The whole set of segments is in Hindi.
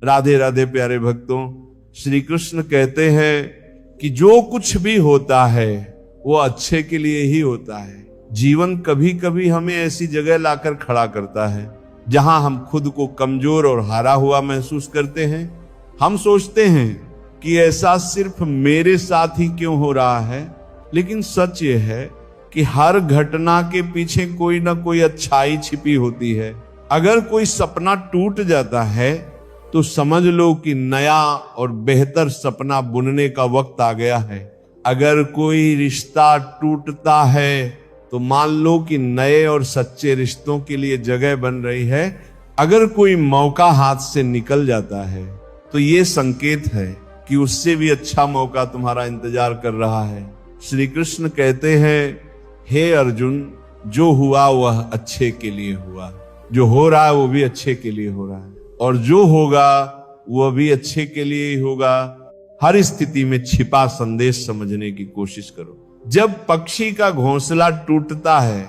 राधे राधे प्यारे भक्तों, श्री कृष्ण कहते हैं कि जो कुछ भी होता है वो अच्छे के लिए ही होता है। जीवन कभी कभी हमें ऐसी जगह लाकर खड़ा करता है जहां हम खुद को कमजोर और हारा हुआ महसूस करते हैं। हम सोचते हैं कि ऐसा सिर्फ मेरे साथ ही क्यों हो रहा है, लेकिन सच ये है कि हर घटना के पीछे कोई ना कोई अच्छाई छिपी होती है। अगर कोई सपना टूट जाता है तो समझ लो कि नया और बेहतर सपना बुनने का वक्त आ गया है। अगर कोई रिश्ता टूटता है तो मान लो कि नए और सच्चे रिश्तों के लिए जगह बन रही है। अगर कोई मौका हाथ से निकल जाता है तो ये संकेत है कि उससे भी अच्छा मौका तुम्हारा इंतजार कर रहा है। श्री कृष्ण कहते हैं, हे अर्जुन, जो हुआ वह अच्छे के लिए हुआ, जो हो रहा है वो भी अच्छे के लिए हो रहा है, और जो होगा वह भी अच्छे के लिए ही होगा। हर स्थिति में छिपा संदेश समझने की कोशिश करो। जब पक्षी का घोंसला टूटता है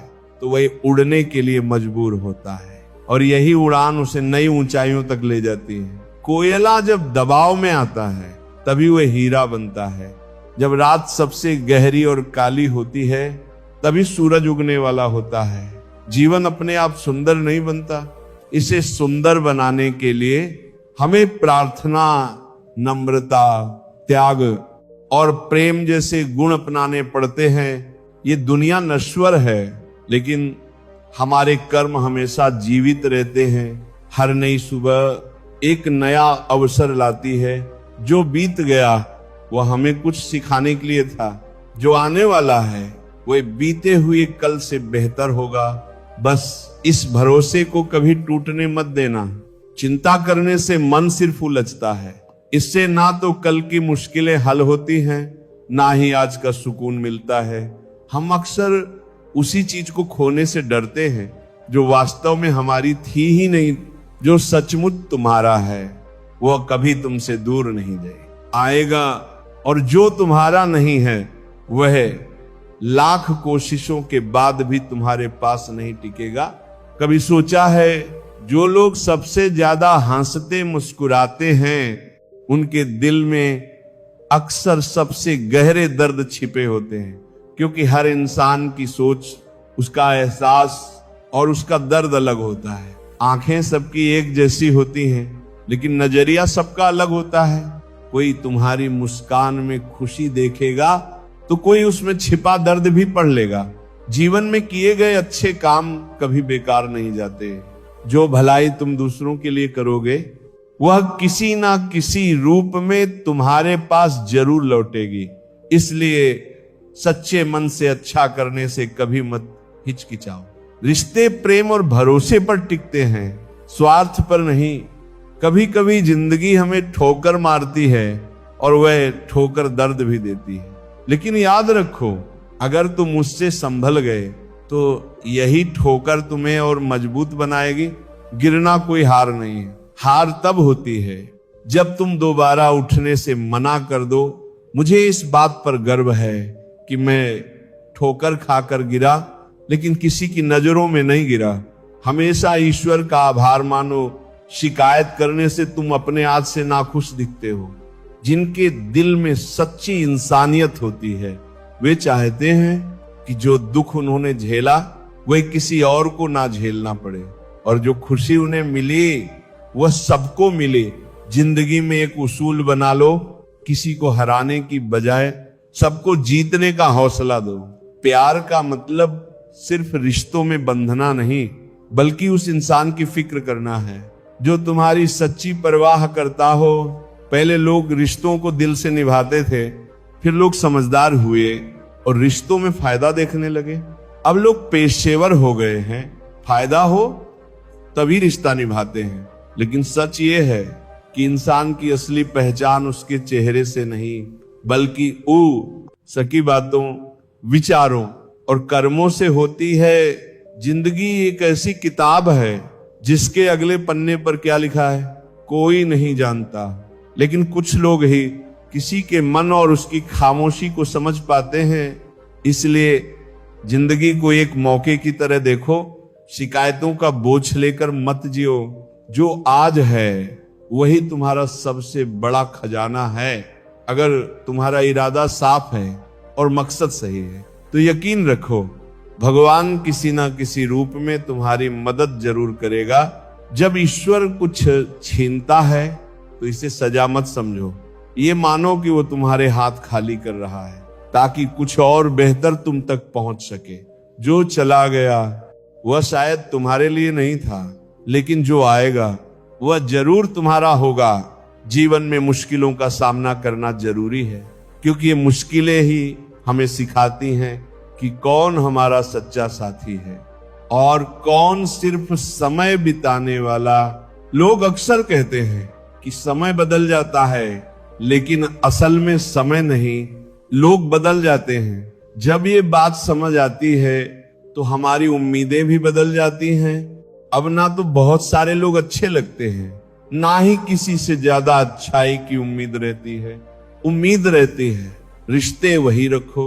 तो वह उड़ने के लिए मजबूर होता है, और यही उड़ान उसे नई ऊंचाइयों तक ले जाती है। कोयला जब दबाव में आता है तभी वह हीरा बनता है। जब रात सबसे गहरी और काली होती है तभी सूरज उगने वाला होता है। जीवन अपने आप सुंदर नहीं बनता, इसे सुंदर बनाने के लिए हमें प्रार्थना, नम्रता, त्याग और प्रेम जैसे गुण अपनाने पड़ते हैं। ये दुनिया नश्वर है, लेकिन हमारे कर्म हमेशा जीवित रहते हैं। हर नई सुबह एक नया अवसर लाती है। जो बीत गया वह हमें कुछ सिखाने के लिए था, जो आने वाला है वह बीते हुए कल से बेहतर होगा। बस इस भरोसे को कभी टूटने मत देना। चिंता करने से मन सिर्फ उलझता है। इससे ना तो कल की मुश्किलें हल होती हैं, ना ही आज का सुकून मिलता है। हम अक्सर उसी चीज को खोने से डरते हैं जो वास्तव में हमारी थी ही नहीं। जो सचमुच तुम्हारा है वह कभी तुमसे दूर नहीं आएगा, और जो तुम्हारा नहीं है वह लाख कोशिशों के बाद भी तुम्हारे पास नहीं टिकेगा। कभी सोचा है, जो लोग सबसे ज्यादा हंसते मुस्कुराते हैं उनके दिल में अक्सर सबसे गहरे दर्द छिपे होते हैं, क्योंकि हर इंसान की सोच, उसका एहसास और उसका दर्द अलग होता है। आंखें सबकी एक जैसी होती हैं, लेकिन नजरिया सबका अलग होता है। कोई तुम्हारी मुस्कान में खुशी देखेगा तो कोई उसमें छिपा दर्द भी पढ़ लेगा। जीवन में किए गए अच्छे काम कभी बेकार नहीं जाते। जो भलाई तुम दूसरों के लिए करोगे वह किसी ना किसी रूप में तुम्हारे पास जरूर लौटेगी। इसलिए सच्चे मन से अच्छा करने से कभी मत हिचकिचाओ। रिश्ते प्रेम और भरोसे पर टिकते हैं, स्वार्थ पर नहीं। कभी कभी जिंदगी हमें ठोकर मारती है और वह ठोकर दर्द भी देती है, लेकिन याद रखो, अगर तुम उससे संभल गए तो यही ठोकर तुम्हें और मजबूत बनाएगी। गिरना कोई हार नहीं है। हार तब होती है जब तुम दोबारा उठने से मना कर दो। मुझे इस बात पर गर्व है कि मैं ठोकर खाकर गिरा, लेकिन किसी की नजरों में नहीं गिरा। हमेशा ईश्वर का आभार मानो। शिकायत करने से तुम अपने आप से नाखुश दिखते हो। जिनके दिल में सच्ची इंसानियत होती है वे चाहते हैं कि जो दुख उन्होंने झेला वह किसी और को ना झेलना पड़े, और जो खुशी उन्हें मिली वह सबको मिले। जिंदगी में एक उसूल बना लो, किसी को हराने की बजाय सबको जीतने का हौसला दो। प्यार का मतलब सिर्फ रिश्तों में बंधना नहीं, बल्कि उस इंसान की फिक्र करना है जो तुम्हारी सच्ची परवाह करता हो। पहले लोग रिश्तों को दिल से निभाते थे, फिर लोग समझदार हुए और रिश्तों में फायदा देखने लगे। अब लोग पेशेवर हो गए हैं, फायदा हो तभी रिश्ता निभाते हैं। लेकिन सच ये है कि इंसान की असली पहचान उसके चेहरे से नहीं, बल्कि सकी बातों, विचारों और कर्मों से होती है। जिंदगी एक ऐसी किताब है जिसके अगले पन्ने पर क्या लिखा है कोई नहीं जानता, लेकिन कुछ लोग ही किसी के मन और उसकी खामोशी को समझ पाते हैं। इसलिए जिंदगी को एक मौके की तरह देखो। शिकायतों का बोझ लेकर मत जियो। जो आज है वही तुम्हारा सबसे बड़ा खजाना है। अगर तुम्हारा इरादा साफ है और मकसद सही है तो यकीन रखो भगवान किसी ना किसी रूप में तुम्हारी मदद जरूर करेगा। जब ईश्वर कुछ छीनता है तो इसे सजा मत समझो, ये मानो कि वो तुम्हारे हाथ खाली कर रहा है ताकि कुछ और बेहतर तुम तक पहुंच सके। जो चला गया वह शायद तुम्हारे लिए नहीं था, लेकिन जो आएगा वह जरूर तुम्हारा होगा। जीवन में मुश्किलों का सामना करना जरूरी है, क्योंकि ये मुश्किलें ही हमें सिखाती हैं कि कौन हमारा सच्चा साथी है और कौन सिर्फ समय बिताने वाला। लोग अक्सर कहते हैं कि समय बदल जाता है, लेकिन असल में समय नहीं, लोग बदल जाते हैं। जब ये बात समझ आती है तो हमारी उम्मीदें भी बदल जाती हैं। अब ना तो बहुत सारे लोग अच्छे लगते हैं, ना ही किसी से ज्यादा अच्छाई की उम्मीद रहती है। उम्मीद रहती है रिश्ते वही रखो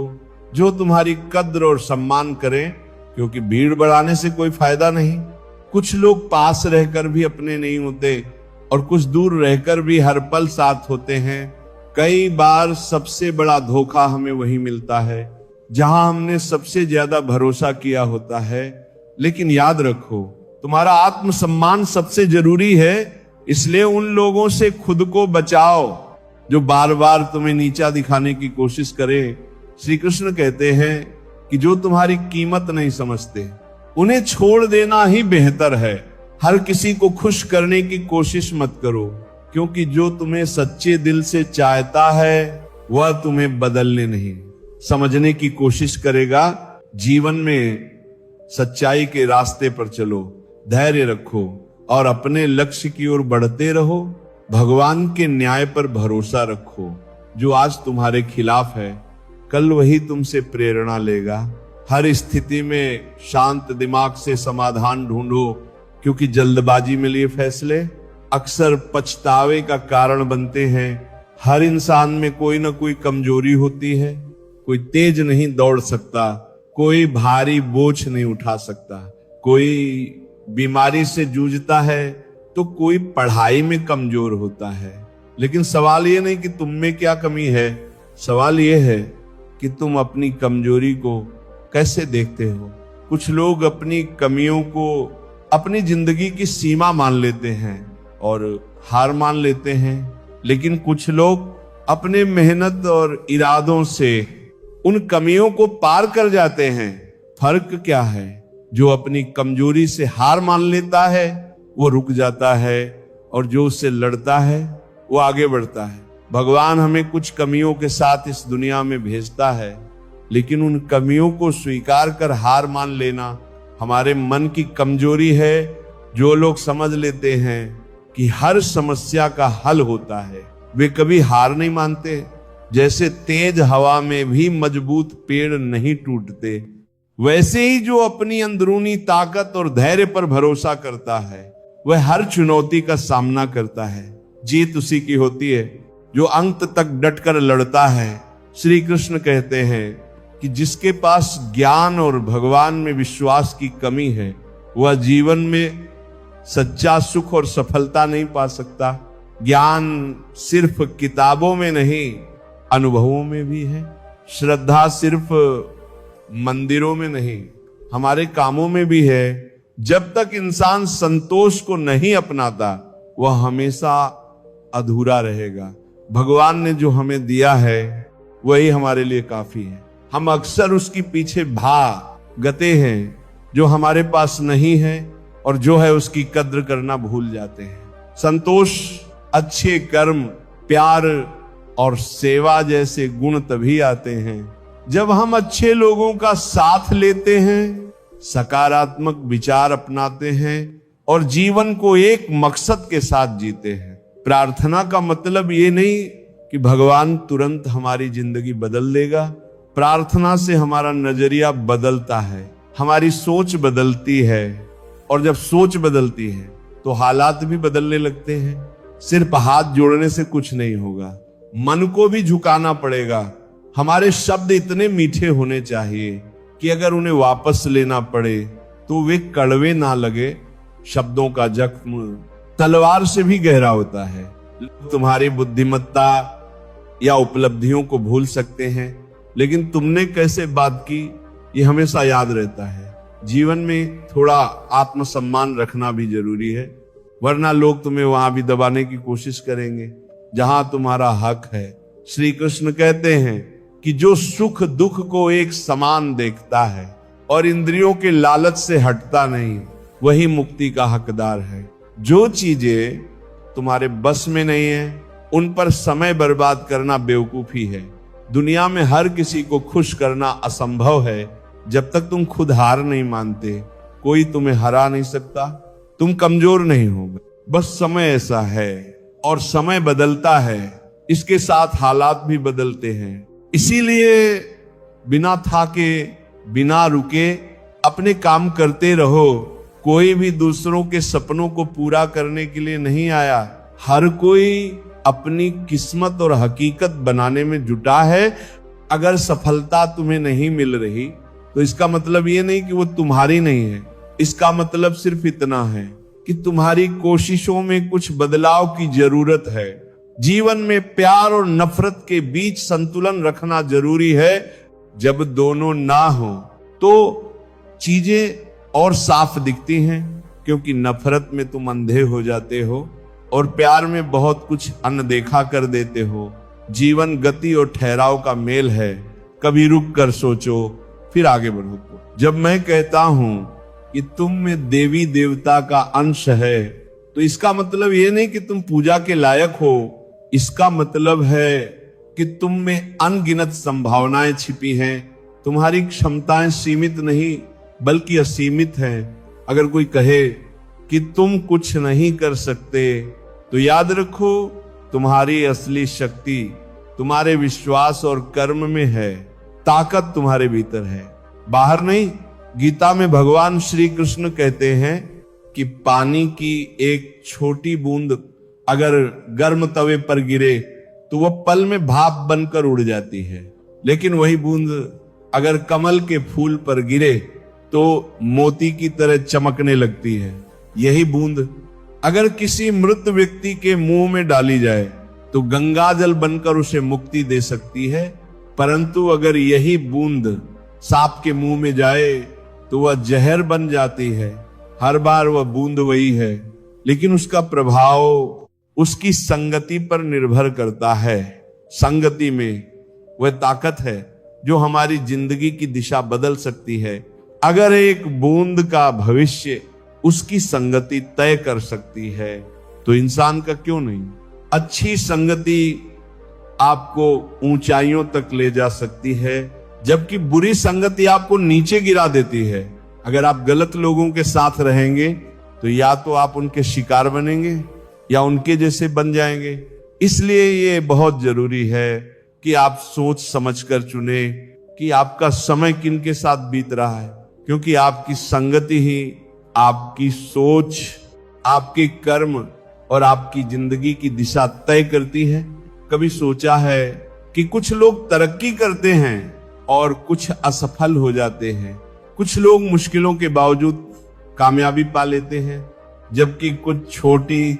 जो तुम्हारी कद्र और सम्मान करें, क्योंकि भीड़ बढ़ाने से कोई फायदा नहीं। कुछ लोग पास रहकर भी अपने नहीं होते और कुछ दूर रहकर भी हर पल साथ होते हैं। कई बार सबसे बड़ा धोखा हमें वही मिलता है जहां हमने सबसे ज्यादा भरोसा किया होता है। लेकिन याद रखो तुम्हारा आत्मसम्मान सबसे जरूरी है, इसलिए उन लोगों से खुद को बचाओ जो बार बार तुम्हें नीचा दिखाने की कोशिश करें। श्री कृष्ण कहते हैं कि जो तुम्हारी कीमत नहीं समझते उन्हें छोड़ देना ही बेहतर है। हर किसी को खुश करने की कोशिश मत करो, क्योंकि जो तुम्हें सच्चे दिल से चाहता है वह तुम्हें बदलने नहीं समझने की कोशिश करेगा। जीवन में सच्चाई के रास्ते पर चलो, धैर्य रखो और अपने लक्ष्य की ओर बढ़ते रहो। भगवान के न्याय पर भरोसा रखो। जो आज तुम्हारे खिलाफ है कल वही तुमसे प्रेरणा लेगा। हर स्थिति में शांत दिमाग से समाधान ढूंढो, क्योंकि जल्दबाजी में लिए फैसले अक्सर पछतावे का कारण बनते हैं। हर इंसान में कोई ना कोई कमजोरी होती है। कोई तेज नहीं दौड़ सकता, कोई भारी बोझ नहीं उठा सकता, कोई बीमारी से जूझता है तो कोई पढ़ाई में कमजोर होता है। लेकिन सवाल ये नहीं कि तुम में क्या कमी है, सवाल ये है कि तुम अपनी कमजोरी को कैसे देखते हो। कुछ लोग अपनी कमियों को अपनी जिंदगी की सीमा मान लेते हैं और हार मान लेते हैं, लेकिन कुछ लोग अपने मेहनत और इरादों से उन कमियों को पार कर जाते हैं। फर्क क्या है? जो अपनी कमजोरी से हार मान लेता है वो रुक जाता है, और जो उससे लड़ता है वो आगे बढ़ता है। भगवान हमें कुछ कमियों के साथ इस दुनिया में भेजता है, लेकिन उन कमियों को स्वीकार कर हार मान लेना हमारे मन की कमजोरी है। जो लोग समझ लेते हैं कि हर समस्या का हल होता है वे कभी हार नहीं मानते। जैसे तेज हवा में भी मजबूत पेड़ नहीं टूटते, वैसे ही जो अपनी अंदरूनी ताकत और धैर्य पर भरोसा करता है वह हर चुनौती का सामना करता है। जीत उसी की होती है जो अंत तक डटकर लड़ता है। श्री कृष्ण कहते हैं कि जिसके पास ज्ञान और भगवान में विश्वास की कमी है वह जीवन में सच्चा सुख और सफलता नहीं पा सकता। ज्ञान सिर्फ किताबों में नहीं अनुभवों में भी है। श्रद्धा सिर्फ मंदिरों में नहीं हमारे कामों में भी है। जब तक इंसान संतोष को नहीं अपनाता वह हमेशा अधूरा रहेगा। भगवान ने जो हमें दिया है वही हमारे लिए काफी है। हम अक्सर उसके पीछे भागते हैं जो हमारे पास नहीं है, और जो है उसकी कद्र करना भूल जाते हैं। संतोष, अच्छे कर्म, प्यार और सेवा जैसे गुण तभी आते हैं जब हम अच्छे लोगों का साथ लेते हैं, सकारात्मक विचार अपनाते हैं और जीवन को एक मकसद के साथ जीते हैं। प्रार्थना का मतलब ये नहीं कि भगवान तुरंत हमारी जिंदगी बदल देगा। प्रार्थना से हमारा नजरिया बदलता है, हमारी सोच बदलती है, और जब सोच बदलती है तो हालात भी बदलने लगते हैं। सिर्फ हाथ जोड़ने से कुछ नहीं होगा, मन को भी झुकाना पड़ेगा। हमारे शब्द इतने मीठे होने चाहिए कि अगर उन्हें वापस लेना पड़े तो वे कड़वे ना लगे। शब्दों का जख्म तलवार से भी गहरा होता है। तुम्हारी बुद्धिमत्ता या उपलब्धियों को भूल सकते हैं, लेकिन तुमने कैसे बात की ये हमेशा याद रहता है। जीवन में थोड़ा आत्मसम्मान रखना भी जरूरी है, वरना लोग तुम्हें वहां भी दबाने की कोशिश करेंगे जहां तुम्हारा हक है। श्री कृष्ण कहते हैं कि जो सुख दुख को एक समान देखता है और इंद्रियों के लालच से हटता नहीं, वही मुक्ति का हकदार है। जो चीजें तुम्हारे बस में नहीं है उन पर समय बर्बाद करना बेवकूफी है। दुनिया में हर किसी को खुश करना असंभव है। जब तक तुम खुद हार नहीं मानते, कोई तुम्हें हरा नहीं सकता। तुम कमजोर नहीं होगे, बस समय ऐसा है और समय बदलता है, इसके साथ हालात भी बदलते हैं। इसीलिए बिना थाके बिना रुके अपने काम करते रहो। कोई भी दूसरों के सपनों को पूरा करने के लिए नहीं आया। हर कोई अपनी किस्मत और हकीकत बनाने में जुटा है। अगर सफलता तुम्हें नहीं मिल रही तो इसका मतलब ये नहीं कि वो तुम्हारी नहीं है। इसका मतलब सिर्फ इतना है कि तुम्हारी कोशिशों में कुछ बदलाव की जरूरत है। जीवन में प्यार और नफरत के बीच संतुलन रखना जरूरी है। जब दोनों ना हो तो चीजें और साफ दिखती हैं, क्योंकि नफरत में तुम अंधे हो जाते हो और प्यार में बहुत कुछ अनदेखा कर देते हो। जीवन गति और ठहराव का मेल है। कभी रुक कर सोचो फिर आगे बढ़ो। जब मैं कहता हूं कि तुम में देवी देवता का अंश है तो इसका मतलब ये नहीं कि तुम पूजा के लायक हो। इसका मतलब है कि तुम में अनगिनत संभावनाएं छिपी हैं। तुम्हारी क्षमताएं सीमित नहीं बल्कि असीमित हैं। अगर कोई कहे कि तुम कुछ नहीं कर सकते तो याद रखो, तुम्हारी असली शक्ति तुम्हारे विश्वास और कर्म में है। ताकत तुम्हारे भीतर है, बाहर नहीं। गीता में भगवान श्री कृष्ण कहते हैं कि पानी की एक छोटी बूंद अगर गर्म तवे पर गिरे तो वह पल में भाप बनकर उड़ जाती है, लेकिन वही बूंद अगर कमल के फूल पर गिरे तो मोती की तरह चमकने लगती है। यही बूंद अगर किसी मृत व्यक्ति के मुंह में डाली जाए तो गंगा जल बनकर उसे मुक्ति दे सकती है, परंतु अगर यही बूंद सांप के मुंह में जाए तो वह जहर बन जाती है। हर बार वह बूंद वही है, लेकिन उसका प्रभाव उसकी संगति पर निर्भर करता है। संगति में वह ताकत है जो हमारी जिंदगी की दिशा बदल सकती है। अगर एक बूंद का भविष्य उसकी संगति तय कर सकती है तो इंसान का क्यों नहीं। अच्छी संगति आपको ऊंचाइयों तक ले जा सकती है, जबकि बुरी संगति आपको नीचे गिरा देती है। अगर आप गलत लोगों के साथ रहेंगे तो या तो आप उनके शिकार बनेंगे या उनके जैसे बन जाएंगे। इसलिए ये बहुत जरूरी है कि आप सोच समझकर चुने कि आपका समय किन के साथ बीत रहा है, क्योंकि आपकी संगति ही आपकी सोच, आपके कर्म और आपकी जिंदगी की दिशा तय करती है। कभी सोचा है कि कुछ लोग तरक्की करते हैं और कुछ असफल हो जाते हैं। कुछ लोग मुश्किलों के बावजूद कामयाबी पा लेते हैं, जबकि कुछ छोटी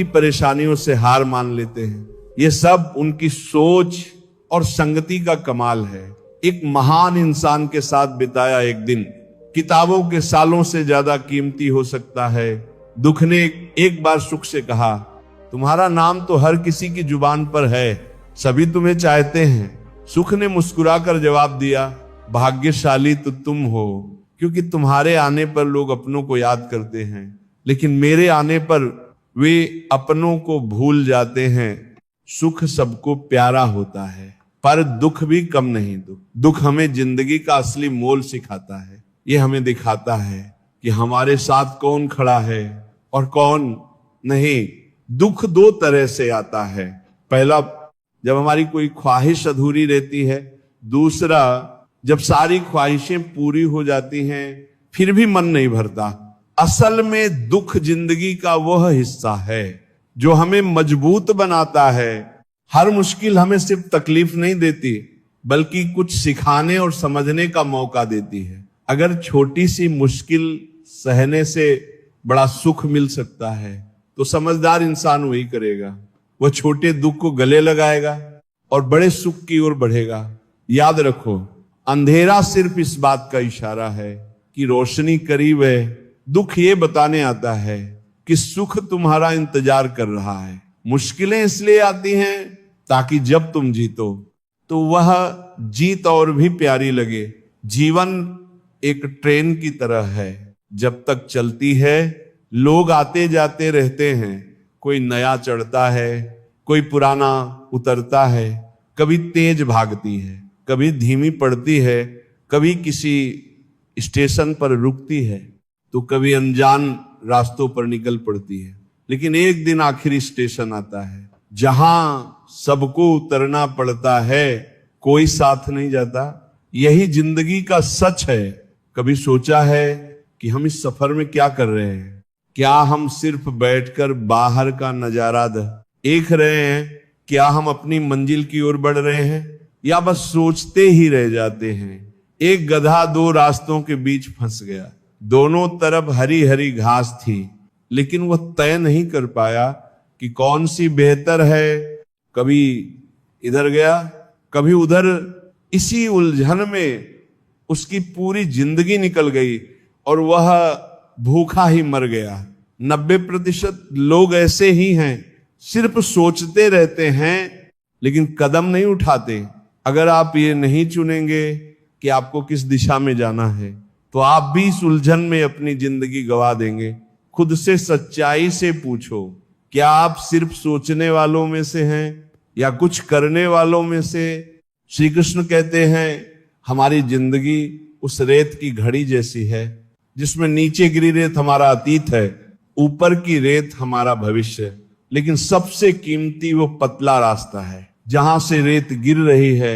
परेशानियों से हार मान लेते हैं। ये सब उनकी सोच और संगति का कमाल है। एक महान इंसान के साथ बिताया एक दिन किताबों के सालों से ज्यादा कीमती हो सकता है। दुख ने एक बार सुख से कहा, तुम्हारा नाम तो हर किसी की जुबान पर है, सभी तुम्हें चाहते हैं। सुख ने मुस्कुराकर जवाब दिया, भाग्यशाली तो तुम हो, क्योंकि तुम्हारे आने पर लोग अपनों को याद करते हैं, लेकिन मेरे आने पर वे अपनों को भूल जाते हैं। सुख सबको प्यारा होता है, पर दुख भी कम नहीं। दुख हमें जिंदगी का असली मोल सिखाता है। ये हमें दिखाता है कि हमारे साथ कौन खड़ा है और कौन नहीं। दुख दो तरह से आता है। पहला, जब हमारी कोई ख्वाहिश अधूरी रहती है। दूसरा, जब सारी ख्वाहिशें पूरी हो जाती हैं फिर भी मन नहीं भरता। असल में दुख जिंदगी का वह हिस्सा है जो हमें मजबूत बनाता है। हर मुश्किल हमें सिर्फ तकलीफ नहीं देती, बल्कि कुछ सिखाने और समझने का मौका देती है। अगर छोटी सी मुश्किल सहने से बड़ा सुख मिल सकता है, तो समझदार इंसान वही करेगा। वह छोटे दुख को गले लगाएगा और बड़े सुख की ओर बढ़ेगा। याद रखो, अंधेरा सिर्फ इस बात का इशारा है कि रोशनी करीब है। दुख ये बताने आता है कि सुख तुम्हारा इंतजार कर रहा है। मुश्किलें इसलिए आती हैं ताकि जब तुम जीतो तो वह जीत और भी प्यारी लगे। जीवन एक ट्रेन की तरह है, जब तक चलती है लोग आते जाते रहते हैं। कोई नया चढ़ता है, कोई पुराना उतरता है। कभी तेज भागती है, कभी धीमी पड़ती है, कभी किसी स्टेशन पर रुकती है, तो कभी अनजान रास्तों पर निकल पड़ती है। लेकिन एक दिन आखिरी स्टेशन आता है जहां सबको उतरना पड़ता है, कोई साथ नहीं जाता। यही जिंदगी का सच है। कभी सोचा है कि हम इस सफर में क्या कर रहे हैं? क्या हम सिर्फ बैठकर बाहर का नजारा देख रहे हैं? क्या हम अपनी मंजिल की ओर बढ़ रहे हैं, या बस सोचते ही रह जाते हैं? एक गधा दो रास्तों के बीच फंस गया। दोनों तरफ हरी हरी घास थी, लेकिन वह तय नहीं कर पाया कि कौन सी बेहतर है। कभी इधर गया, कभी उधर। इसी उलझन में उसकी पूरी जिंदगी निकल गई और वह भूखा ही मर गया। 90% लोग ऐसे ही हैं, सिर्फ सोचते रहते हैं लेकिन कदम नहीं उठाते। अगर आप ये नहीं चुनेंगे कि आपको किस दिशा में जाना है, तो आप भी इस उलझन में अपनी जिंदगी गवा देंगे। खुद से सच्चाई से पूछो, क्या आप सिर्फ सोचने वालों में से हैं या कुछ करने वालों में से? श्री कृष्ण कहते हैं हमारी जिंदगी उस रेत की घड़ी जैसी है, जिसमें नीचे गिरी रेत हमारा अतीत है, ऊपर की रेत हमारा भविष्य। लेकिन सबसे कीमती वो पतला रास्ता है जहां से रेत गिर रही है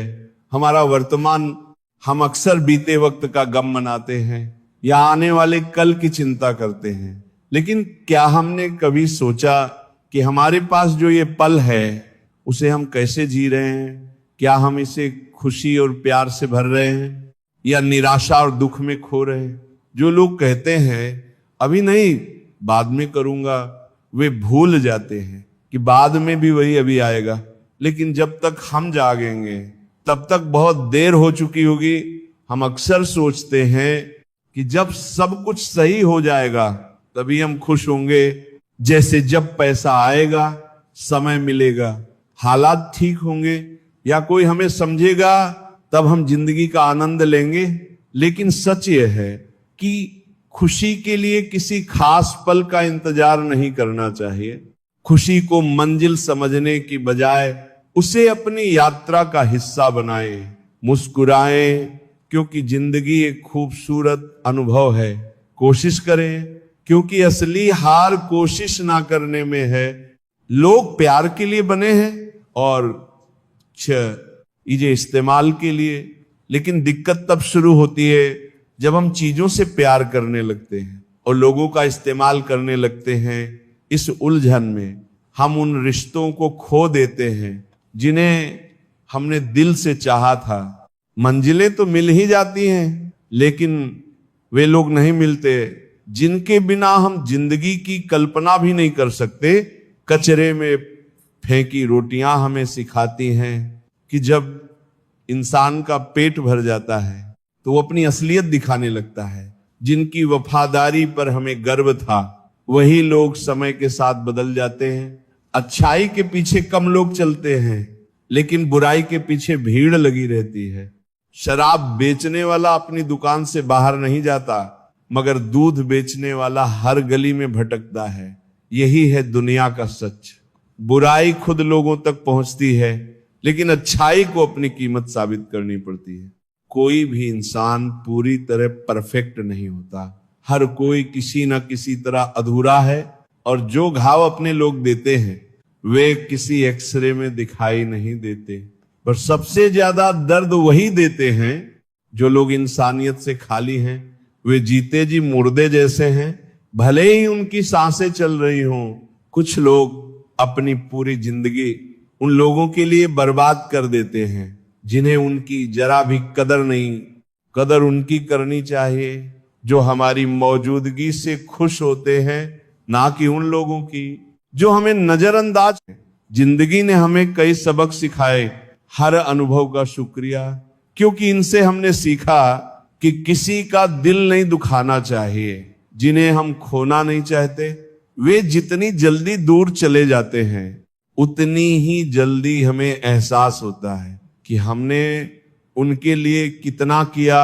हमारा वर्तमान। हम अक्सर बीते वक्त का गम मनाते हैं या आने वाले कल की चिंता करते हैं, लेकिन क्या हमने कभी सोचा कि हमारे पास जो ये पल है उसे हम कैसे जी रहे हैं? क्या हम इसे खुशी और प्यार से भर रहे हैं या निराशा और दुख में खो रहे हैं? जो लोग कहते हैं अभी नहीं, बाद में करूंगा, वे भूल जाते हैं कि बाद में भी वही अभी आएगा। लेकिन जब तक हम जागेंगे तब तक बहुत देर हो चुकी होगी। हम अक्सर सोचते हैं कि जब सब कुछ सही हो जाएगा तभी हम खुश होंगे, जैसे जब पैसा आएगा, समय मिलेगा, हालात ठीक होंगे या कोई हमें समझेगा, तब हम जिंदगी का आनंद लेंगे। लेकिन सच यह है कि खुशी के लिए किसी खास पल का इंतजार नहीं करना चाहिए। खुशी को मंजिल समझने की बजाय उसे अपनी यात्रा का हिस्सा बनाएं। मुस्कुराएं, क्योंकि जिंदगी एक खूबसूरत अनुभव है। कोशिश करें, क्योंकि असली हार कोशिश ना करने में है। लोग प्यार के लिए बने हैं और इजे इस्तेमाल के लिए। लेकिन दिक्कत तब शुरू होती है जब हम चीजों से प्यार करने लगते हैं और लोगों का इस्तेमाल करने लगते हैं। इस उलझन में हम उन रिश्तों को खो देते हैं जिन्हें हमने दिल से चाहा था। मंजिलें तो मिल ही जाती हैं, लेकिन वे लोग नहीं मिलते जिनके बिना हम जिंदगी की कल्पना भी नहीं कर सकते। कचरे में फेंकी रोटियां हमें सिखाती हैं कि जब इंसान का पेट भर जाता है तो वो अपनी असलियत दिखाने लगता है। जिनकी वफादारी पर हमें गर्व था, वही लोग समय के साथ बदल जाते हैं। अच्छाई के पीछे कम लोग चलते हैं, लेकिन बुराई के पीछे भीड़ लगी रहती है। शराब बेचने वाला अपनी दुकान से बाहर नहीं जाता, मगर दूध बेचने वाला हर गली में भटकता है। यही है दुनिया का सच। बुराई खुद लोगों तक पहुंचती है, लेकिन अच्छाई को अपनी कीमत साबित करनी पड़ती है। कोई भी इंसान पूरी तरह परफेक्ट नहीं होता। हर कोई किसी न किसी तरह अधूरा है, और जो घाव अपने लोग देते हैं वे किसी एक्सरे में दिखाई नहीं देते। पर सबसे ज्यादा दर्द वही देते हैं जो लोग इंसानियत से खाली हैं। वे जीते जी मुर्दे जैसे हैं, भले ही उनकी सांसें चल रही हों। कुछ लोग अपनी पूरी जिंदगी उन लोगों के लिए बर्बाद कर देते हैं जिन्हें उनकी जरा भी कदर नहीं। कदर उनकी करनी चाहिए जो हमारी मौजूदगी से खुश होते हैं, ना कि उन लोगों की जो हमें नजरअंदाज। जिंदगी ने हमें कई सबक सिखाए, हर अनुभव का शुक्रिया, क्योंकि इनसे हमने सीखा कि किसी का दिल नहीं दुखाना चाहिए। जिन्हें हम खोना नहीं चाहते, वे जितनी जल्दी दूर चले जाते हैं, उतनी ही जल्दी हमें एहसास होता है कि हमने उनके लिए कितना किया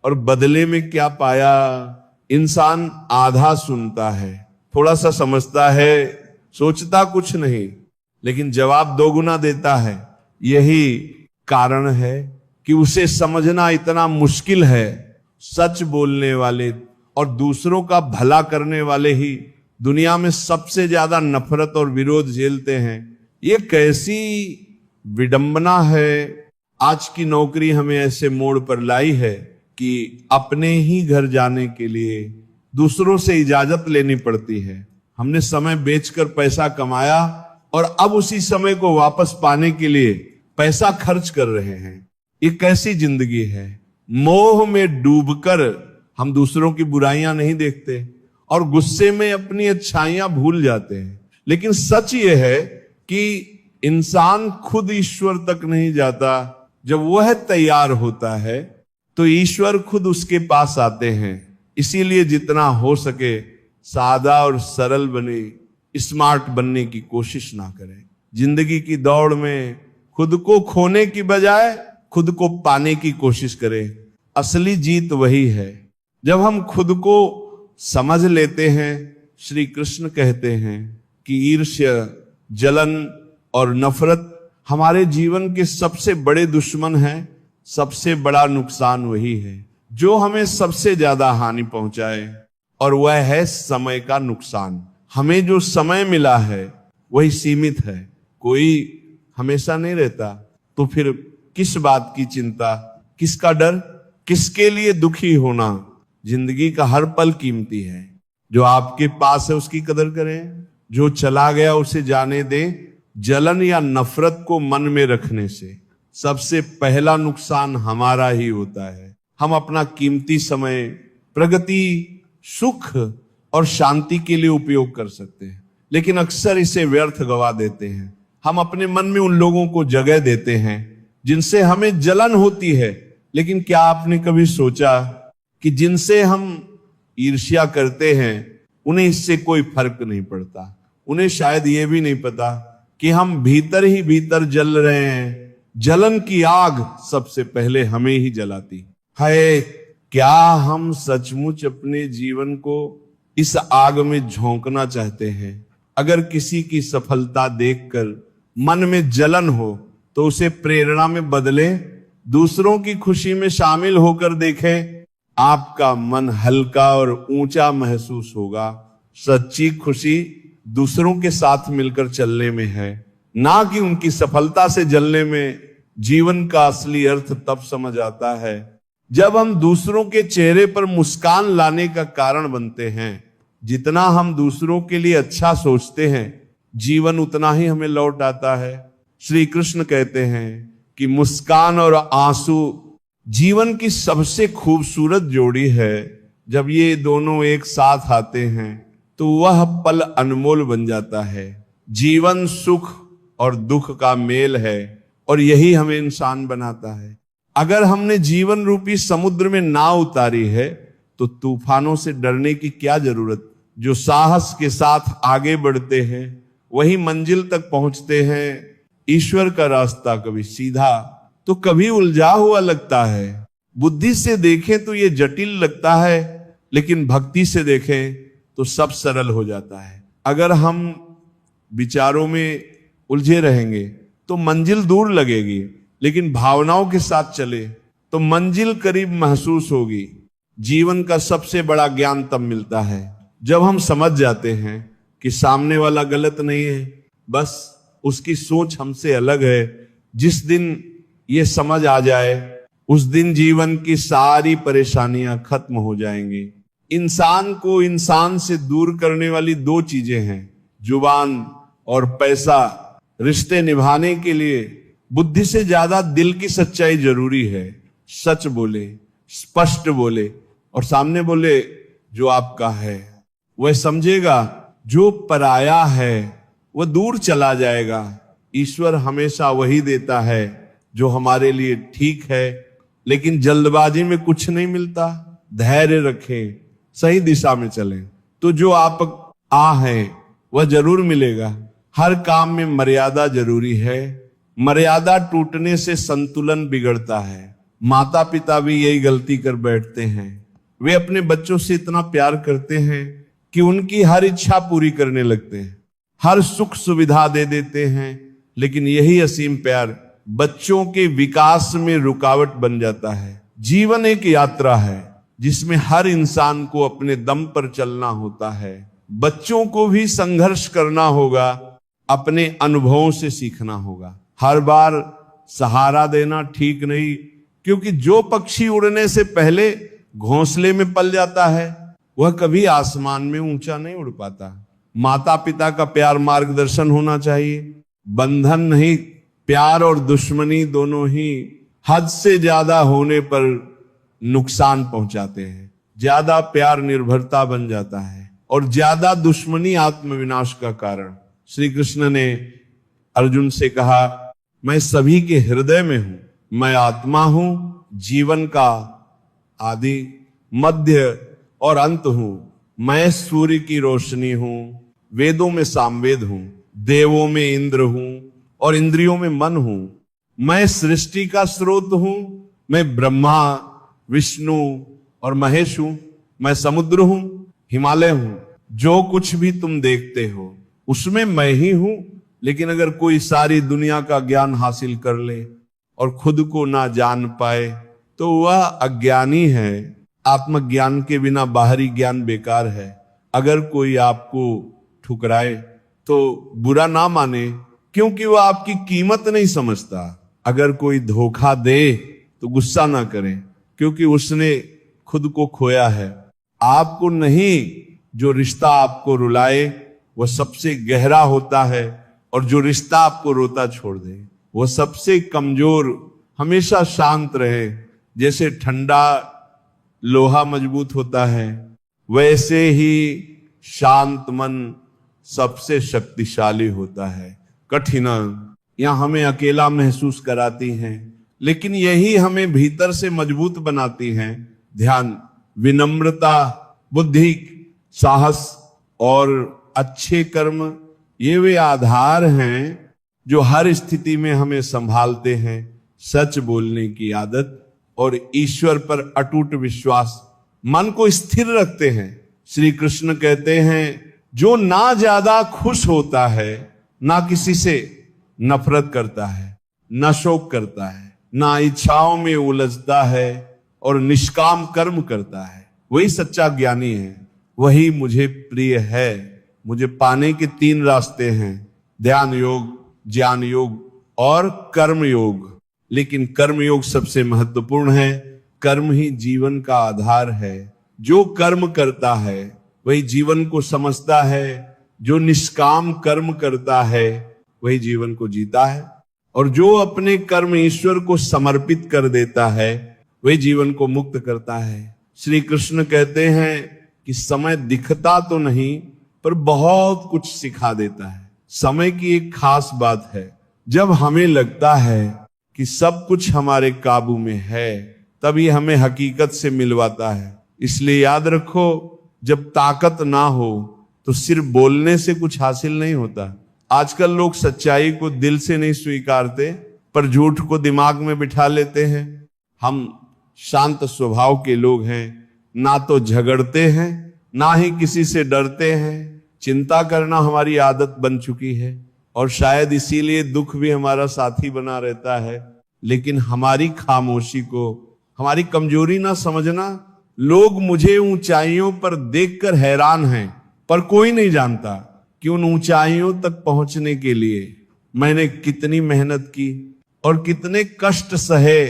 और बदले में क्या पाया। इंसान आधा सुनता है, थोड़ा सा समझता है, सोचता कुछ नहीं, लेकिन जवाब दोगुना देता है। यही कारण है कि उसे समझना इतना मुश्किल है। सच बोलने वाले और दूसरों का भला करने वाले ही दुनिया में सबसे ज्यादा नफरत और विरोध झेलते हैं। ये कैसी विडंबना है। आज की नौकरी हमें ऐसे मोड़ पर लाई है कि अपने ही घर जाने के लिए दूसरों से इजाजत लेनी पड़ती है। हमने समय बेचकर पैसा कमाया और अब उसी समय को वापस पाने के लिए पैसा खर्च कर रहे हैं। ये कैसी जिंदगी है। मोह में डूबकर हम दूसरों की बुराइयां नहीं देखते और गुस्से में अपनी अच्छाइयां भूल जाते हैं। लेकिन सच ये है कि इंसान खुद ईश्वर तक नहीं जाता। जब वह तैयार होता है तो ईश्वर खुद उसके पास आते हैं। इसीलिए जितना हो सके सादा और सरल बने, स्मार्ट बनने की कोशिश ना करें। जिंदगी की दौड़ में खुद को खोने की बजाय खुद को पाने की कोशिश करें। असली जीत वही है जब हम खुद को समझ लेते हैं। श्री कृष्ण कहते हैं कि ईर्ष्या, जलन और नफरत हमारे जीवन के सबसे बड़े दुश्मन हैं। सबसे बड़ा नुकसान वही है जो हमें सबसे ज्यादा हानि पहुंचाए, और वह है समय का नुकसान। हमें जो समय मिला है वही सीमित है, कोई हमेशा नहीं रहता। तो फिर किस बात की चिंता, किसका डर, किसके लिए दुखी होना। जिंदगी का हर पल कीमती है। जो आपके पास है उसकी कदर करें, जो चला गया उसे जाने दें। जलन या नफरत को मन में रखने से सबसे पहला नुकसान हमारा ही होता है। हम अपना कीमती समय प्रगति, सुख और शांति के लिए उपयोग कर सकते हैं, लेकिन अक्सर इसे व्यर्थ गवा देते हैं। हम अपने मन में उन लोगों को जगह देते हैं जिनसे हमें जलन होती है। लेकिन क्या आपने कभी सोचा कि जिनसे हम ईर्ष्या करते हैं उन्हें इससे कोई फर्क नहीं पड़ता। उन्हें शायद ये भी नहीं पता कि हम भीतर ही भीतर जल रहे हैं। जलन की आग सबसे पहले हमें ही जलाती है। क्या हम सचमुच अपने जीवन को इस आग में झोंकना चाहते हैं? अगर किसी की सफलता देखकर मन में जलन हो तो उसे प्रेरणा में बदलें, दूसरों की खुशी में शामिल होकर देखें। आपका मन हल्का और ऊंचा महसूस होगा। सच्ची खुशी दूसरों के साथ मिलकर चलने में है, ना कि उनकी सफलता से जलने में। जीवन का असली अर्थ तब समझ आता है जब हम दूसरों के चेहरे पर मुस्कान लाने का कारण बनते हैं। जितना हम दूसरों के लिए अच्छा सोचते हैं, जीवन उतना ही हमें लौट आता है। श्री कृष्ण कहते हैं कि मुस्कान और आंसू जीवन की सबसे खूबसूरत जोड़ी है। जब ये दोनों एक साथ आते हैं तो वह पल अनमोल बन जाता है। जीवन सुख और दुख का मेल है और यही हमें इंसान बनाता है। अगर हमने जीवन रूपी समुद्र में नाव उतारी है तो तूफानों से डरने की क्या जरूरत। जो साहस के साथ आगे बढ़ते हैं वही मंजिल तक पहुंचते हैं। ईश्वर का रास्ता कभी सीधा तो कभी उलझा हुआ लगता है। बुद्धि से देखें तो ये जटिल लगता है, लेकिन भक्ति से देखें तो सब सरल हो जाता है। अगर हम विचारों में उलझे रहेंगे तो मंजिल दूर लगेगी, लेकिन भावनाओं के साथ चले तो मंजिल करीब महसूस होगी। जीवन का सबसे बड़ा ज्ञान तब मिलता है जब हम समझ जाते हैं कि सामने वाला गलत नहीं है, बस उसकी सोच हमसे अलग है। जिस दिन ये समझ आ जाए उस दिन जीवन की सारी परेशानियां खत्म हो जाएंगी। इंसान को इंसान से दूर करने वाली दो चीजें हैं, जुबान और पैसा। रिश्ते निभाने के लिए बुद्धि से ज्यादा दिल की सच्चाई जरूरी है। सच बोले, स्पष्ट बोले, और सामने बोले जो आपका है। वह समझेगा जो पराया है वह दूर चला जाएगा। ईश्वर हमेशा वही देता है जो हमारे लिए ठीक है, लेकिन जल्दबाजी में कुछ नहीं मिलता। धैर्य रखें, सही दिशा में चलें तो जो आप है वह जरूर मिलेगा। हर काम में मर्यादा जरूरी है। मर्यादा टूटने से संतुलन बिगड़ता है। माता पिता भी यही गलती कर बैठते हैं। वे अपने बच्चों से इतना प्यार करते हैं कि उनकी हर इच्छा पूरी करने लगते हैं, हर सुख सुविधा दे देते हैं, लेकिन यही असीम प्यार बच्चों के विकास में रुकावट बन जाता है। जीवन एक यात्रा है जिसमें हर इंसान को अपने दम पर चलना होता है। बच्चों को भी संघर्ष करना होगा, अपने अनुभवों से सीखना होगा। हर बार सहारा देना ठीक नहीं, क्योंकि जो पक्षी उड़ने से पहले घोंसले में पल जाता है वह कभी आसमान में ऊंचा नहीं उड़ पाता। माता पिता का प्यार मार्गदर्शन होना चाहिए, बंधन नहीं। प्यार और दुश्मनी दोनों ही हद से ज्यादा होने पर नुकसान पहुंचाते हैं। ज्यादा प्यार निर्भरता बन जाता है और ज्यादा दुश्मनी आत्मविनाश का कारण। श्री कृष्ण ने अर्जुन से कहा, मैं सभी के हृदय में हूं, मैं आत्मा हूं, जीवन का आदि मध्य और अंत हूं। मैं सूर्य की रोशनी हूं, वेदों में सामवेद हूं, देवों में इंद्र हूं और इंद्रियों में मन हूं। मैं सृष्टि का स्रोत हूं, मैं ब्रह्मा विष्णु और महेश हूं। मैं समुद्र हूं, हिमालय हूं। जो कुछ भी तुम देखते हो उसमें मैं ही हूं। लेकिन अगर कोई सारी दुनिया का ज्ञान हासिल कर ले और खुद को ना जान पाए तो वह अज्ञानी है। आत्मज्ञान के बिना बाहरी ज्ञान बेकार है। अगर कोई आपको ठुकराए तो बुरा ना माने, क्योंकि वह आपकी कीमत नहीं समझता। अगर कोई धोखा दे तो गुस्सा ना करें, क्योंकि उसने खुद को खोया है। आपको नहीं, जो रिश्ता आपको रुलाए वह सबसे गहरा होता है, और जो रिश्ता आपको रोता छोड़ दे वह सबसे कमजोर। हमेशा शांत रहे। जैसे ठंडा लोहा मजबूत होता है, वैसे ही शांत मन सबसे शक्तिशाली होता है। कठिना यहां हमें अकेला महसूस कराती हैं, लेकिन यही हमें भीतर से मजबूत बनाती हैं। ध्यान, विनम्रता, बुद्धि, साहस और अच्छे कर्म, ये वे आधार हैं जो हर स्थिति में हमें संभालते हैं। सच बोलने की आदत और ईश्वर पर अटूट विश्वास मन को स्थिर रखते हैं। श्री कृष्ण कहते हैं, जो ना ज्यादा खुश होता है, ना किसी से नफरत करता है, ना शोक करता है, ना इच्छाओं में उलझता है और निष्काम कर्म करता है, वही सच्चा ज्ञानी है। वही मुझे प्रिय है। मुझे पाने के 3 रास्ते हैं, ध्यान योग, ज्ञान योग और कर्म योग। लेकिन कर्म योग सबसे महत्वपूर्ण है। कर्म ही जीवन का आधार है। जो कर्म करता है वही जीवन को समझता है। जो निष्काम कर्म करता है वही जीवन को जीता है, और जो अपने कर्म ईश्वर को समर्पित कर देता है वही जीवन को मुक्त करता है। श्री कृष्ण कहते हैं कि समय दिखता तो नहीं, पर बहुत कुछ सिखा देता है। समय की एक खास बात है, जब हमें लगता है कि सब कुछ हमारे काबू में है, तभी हमें हकीकत से मिलवाता है। इसलिए याद रखो, जब ताकत ना हो तो सिर्फ बोलने से कुछ हासिल नहीं होता। आजकल लोग सच्चाई को दिल से नहीं स्वीकारते, पर झूठ को दिमाग में बिठा लेते हैं। हम शांत स्वभाव के लोग हैं, ना तो झगड़ते हैं, ना ही किसी से डरते हैं। चिंता करना हमारी आदत बन चुकी है, और शायद इसीलिए दुख भी हमारा साथी बना रहता है। लेकिन हमारी खामोशी को हमारी कमजोरी ना समझना। लोग मुझे ऊंचाइयों पर देखकर हैरान हैं, पर कोई नहीं जानता कि उन ऊंचाइयों तक पहुंचने के लिए मैंने कितनी मेहनत की और कितने कष्ट सहे।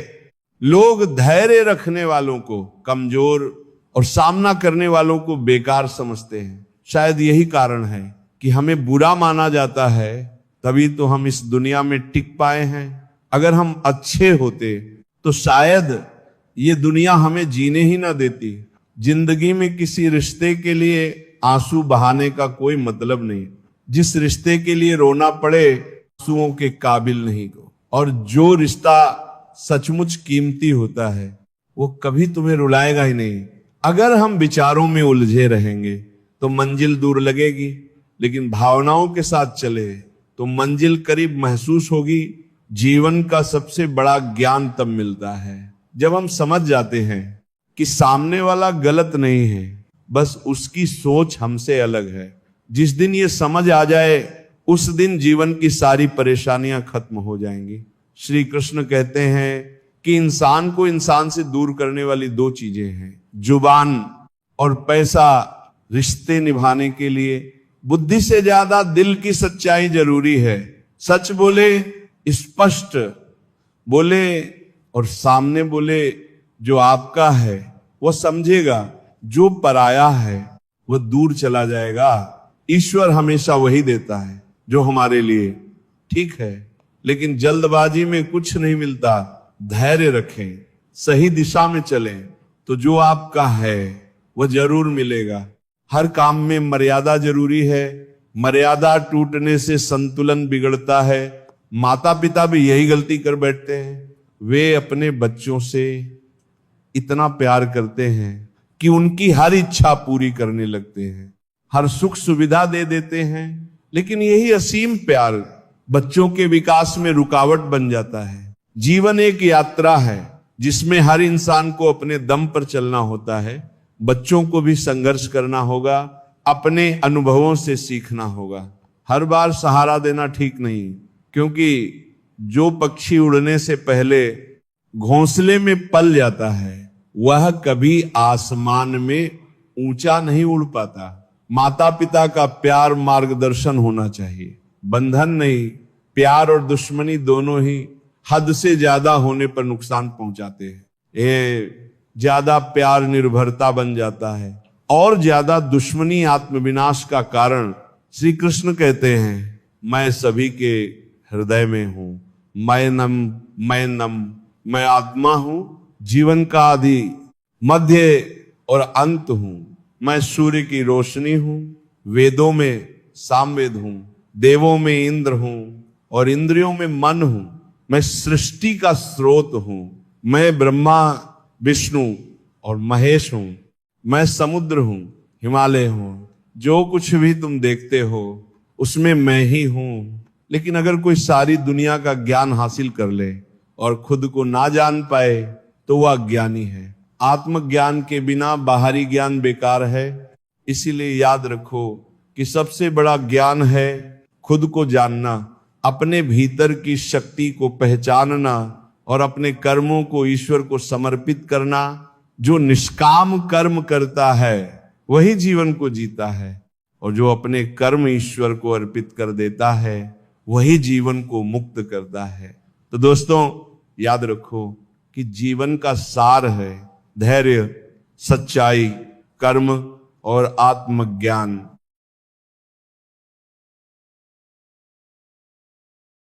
लोग धैर्य रखने वालों को कमजोर और सामना करने वालों को बेकार समझते हैं। शायद यही कारण है कि हमें बुरा माना जाता है, तभी तो हम इस दुनिया में टिक पाए हैं। अगर हम अच्छे होते तो शायद ये दुनिया हमें जीने ही ना देती। जिंदगी में किसी रिश्ते के लिए आंसू बहाने का कोई मतलब नहीं। जिस रिश्ते के लिए रोना पड़े आंसुओं के काबिल नहीं को। और जो रिश्ता सचमुच कीमती होता है वो कभी तुम्हें रुलाएगा ही नहीं। अगर हम विचारों में उलझे रहेंगे तो मंजिल दूर लगेगी, लेकिन भावनाओं के साथ चले तो मंजिल करीब महसूस होगी। जीवन का सबसे बड़ा ज्ञान तब मिलता है जब हम समझ जाते हैं कि सामने वाला गलत नहीं है, बस उसकी सोच हमसे अलग है। जिस दिन ये समझ आ जाए उस दिन जीवन की सारी परेशानियां खत्म हो जाएंगी। श्री कृष्ण कहते हैं कि इंसान को इंसान से दूर करने वाली दो चीजें हैं, जुबान और पैसा। रिश्ते निभाने के लिए बुद्धि से ज्यादा दिल की सच्चाई जरूरी है। सच बोले, स्पष्ट बोले और सामने बोले। जो आपका है वो समझेगा, जो पराया है वो दूर चला जाएगा। ईश्वर हमेशा वही देता है जो हमारे लिए ठीक है, लेकिन जल्दबाजी में कुछ नहीं मिलता। धैर्य रखें, सही दिशा में चलें तो जो आपका है वो जरूर मिलेगा। हर काम में मर्यादा जरूरी है। मर्यादा टूटने से संतुलन बिगड़ता है। माता पिता भी यही गलती कर बैठते हैं। वे अपने बच्चों से इतना प्यार करते हैं कि उनकी हर इच्छा पूरी करने लगते हैं, हर सुख सुविधा दे देते हैं, लेकिन यही असीम प्यार बच्चों के विकास में रुकावट बन जाता है। जीवन एक यात्रा है जिसमें हर इंसान को अपने दम पर चलना होता है। बच्चों को भी संघर्ष करना होगा, अपने अनुभवों से सीखना होगा। हर बार सहारा देना ठीक नहीं, क्योंकि जो पक्षी उड़ने से पहले घोंसले में पल जाता है वह कभी आसमान में ऊंचा नहीं उड़ पाता। माता पिता का प्यार मार्गदर्शन होना चाहिए, बंधन नहीं। प्यार और दुश्मनी दोनों ही हद से ज्यादा होने पर नुकसान पहुंचाते हैं। ये ज्यादा प्यार निर्भरता बन जाता है और ज्यादा दुश्मनी आत्मविनाश का कारण। श्री कृष्ण कहते हैं, मैं सभी के हृदय में हूं। मैं आत्मा हूं, जीवन का आदि मध्य और अंत हूं। मैं सूर्य की रोशनी हूं, वेदों में सामवेद हूं, देवों में इंद्र हूं और इंद्रियों में मन हूं। मैं सृष्टि का स्रोत हूं। मैं ब्रह्मा विष्णु और महेश हूं। मैं समुद्र हूं, हिमालय हूं। जो कुछ भी तुम देखते हो उसमें मैं ही हूं। लेकिन अगर कोई सारी दुनिया का ज्ञान हासिल कर ले और खुद को ना जान पाए तो वह अज्ञानी है। आत्मज्ञान के बिना बाहरी ज्ञान बेकार है। इसीलिए याद रखो कि सबसे बड़ा ज्ञान है खुद को जानना, अपने भीतर की शक्ति को पहचानना और अपने कर्मों को ईश्वर को समर्पित करना। जो निष्काम कर्म करता है वही जीवन को जीता है, और जो अपने कर्म ईश्वर को अर्पित कर देता है वही जीवन को मुक्त करता है। तो दोस्तों याद रखो कि जीवन का सार है धैर्य, सच्चाई, कर्म और आत्मज्ञान।